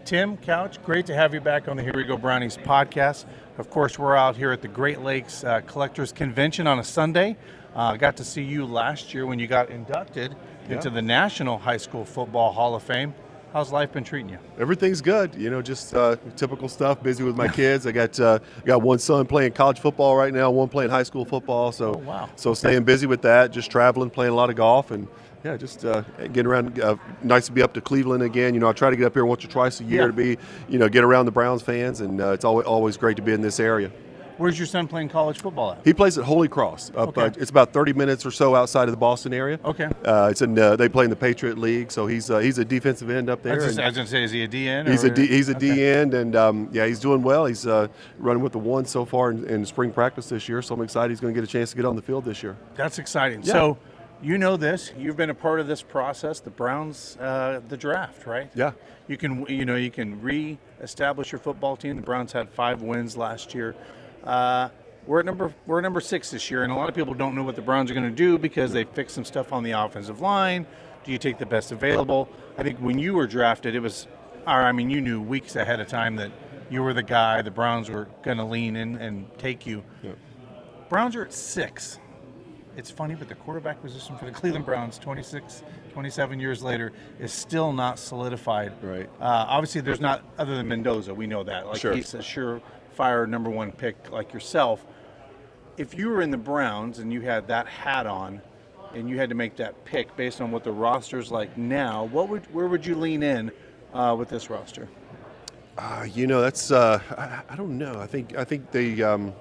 Tim Couch, great to have you back on the Here We Go Brownies podcast. Of course, we're out here at the Great Lakes Collectors Convention on a Sunday. Got to see you last year when you got inducted into the National High School Football Hall of Fame. How's life been treating you? Everything's good. You know, just typical stuff. Busy with my kids. I got one son playing college football right now, one playing high school football. So, so staying busy with that. Just traveling, playing a lot of golf, and just getting around. Nice to be up to Cleveland again. You know, I try to get up here once or twice a year to be, get around the Browns fans, and it's always great to be in this area. Where's your son playing college football at? He plays at Holy Cross. It's about 30 minutes or so outside of the Boston area. Okay. They play in the Patriot League, so he's a defensive end up there. I was going to say, is he a DN? He's a D end, and he's doing well. He's running with the one so far in spring practice this year, so I'm excited he's going to get a chance to get on the field this year. That's exciting. Yeah. So you know this. You've been a part of this process, the Browns, the draft, right? Yeah. You can re-establish your football team. The Browns had 5 wins last year. We're number 6 this year, and a lot of people don't know what the Browns are going to do because they fixed some stuff on the offensive line. Do you take the best available? I think when you were drafted, you knew weeks ahead of time that you were the guy the Browns were going to lean in and take you. Yeah. Browns are at 6. It's funny, but the quarterback position for the Cleveland Browns 27 years later is still not solidified. Right. Obviously, there's not, other than Mendoza, we know that. Like, he's a surefire number 1 pick like yourself. If you were in the Browns and you had that hat on and you had to make that pick based on what the roster's like now, where would you lean in with this roster? That's I don't know. I think they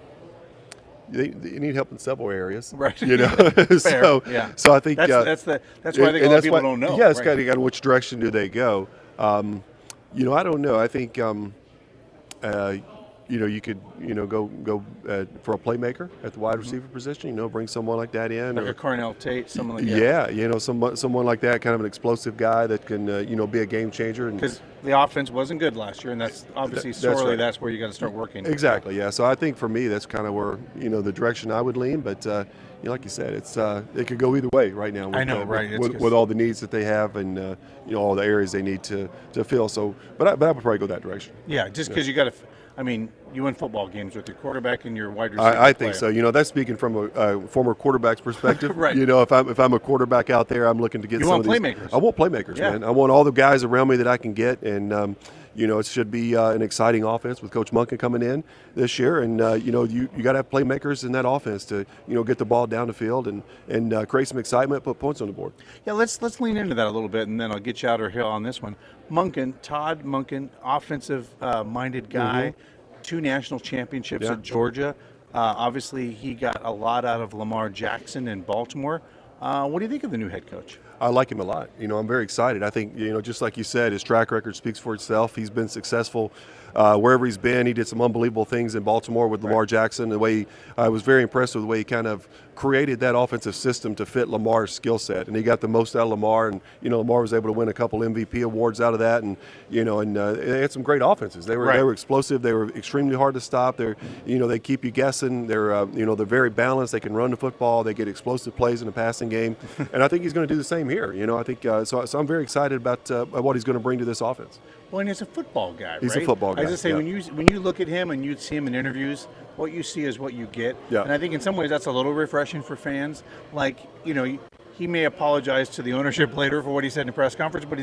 need help in several areas, right? So I think that's why I think a lot of people don't know. Yeah, it's kind of which direction do they go? I don't know. I think you could go for a playmaker at the wide receiver position. Bring someone like that in, like a Cornell Tate, someone like that. Yeah, someone like that, kind of an explosive guy that can be a game changer. Because the offense wasn't good last year, and that's obviously sorely that's where you got to start working. Exactly. Yeah. So I think for me, that's kind of where the direction I would lean. But like you said, it could go either way right now. With, I know, right? With all the needs that they have and all the areas they need to fill. So, but I would probably go that direction. Yeah, just because you got to. You win football games with your quarterback and your wide receiver. I think so. That's speaking from a former quarterback's perspective. Right. If I'm a quarterback out there, I'm looking to get some of these. Playmakers. I want playmakers, man. I want all the guys around me that I can get, and it should be an exciting offense with Coach Monken coming in this year, and you got to have playmakers in that offense to get the ball down the field and create some excitement, put points on the board. Yeah, let's lean into that a little bit, and then I'll get you out of here on this one. Todd Monken, offensive-minded guy, 2 national championships at Georgia. Obviously, he got a lot out of Lamar Jackson in Baltimore. What do you think of the new head coach? I like him a lot. I'm very excited. I think, just like you said, his track record speaks for itself. He's been successful wherever he's been. He did some unbelievable things in Baltimore with Lamar Jackson. The way I was very impressed with the way he kind of created that offensive system to fit Lamar's skill set, and he got the most out of Lamar. And Lamar was able to win a couple MVP awards out of that, and they had some great offenses. They were explosive. They were extremely hard to stop. They keep you guessing. They're very balanced. They can run the football. They get explosive plays in the passing game, and I think he's going to do the same here. I think so I'm very excited about what he's going to bring to this offense. Well, and he's a football guy, He's a football guy. I was going to say, when you look at him and you see him in interviews, what you see is what you get. Yeah. And I think in some ways that's a little refreshing for fans. Like, he may apologize to the ownership later for what he said in the press conference, but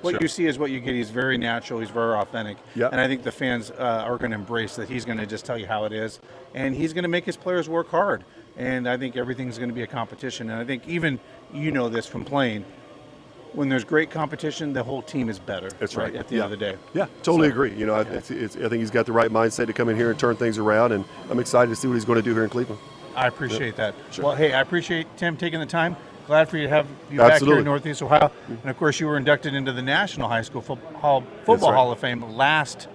what you see is what you get. He's very natural. He's very authentic. Yeah. And I think the fans are going to embrace that. He's going to just tell you how it is. And he's going to make his players work hard. And I think everything's going to be a competition. And I think even this from playing, when there's great competition, the whole team is better. That's right. At the end of the day. Yeah, totally agree. I think he's got the right mindset to come in here and turn things around, and I'm excited to see what he's going to do here in Cleveland. I appreciate that. Sure. Well, hey, I appreciate Tim taking the time. Glad for you to have you back here in Northeast Ohio. And of course, you were inducted into the National High School Football Hall of Fame last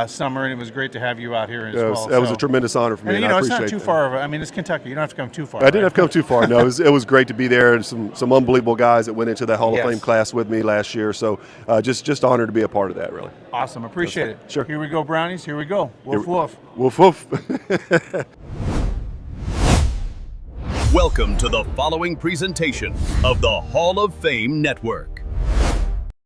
summer, and it was great to have you out here as well. That was a tremendous honor for me. And, I appreciate it's not too far. It's Kentucky. You don't have to come too far. I didn't have to come too far. No, it was great to be there, and some unbelievable guys that went into that Hall of Fame class with me last year. So just honored to be a part of that, really. Awesome. Appreciate it. Sure. Here we go, Brownies. Here we go. Woof, woof. Woof, woof. Welcome to the following presentation of the Hall of Fame Network.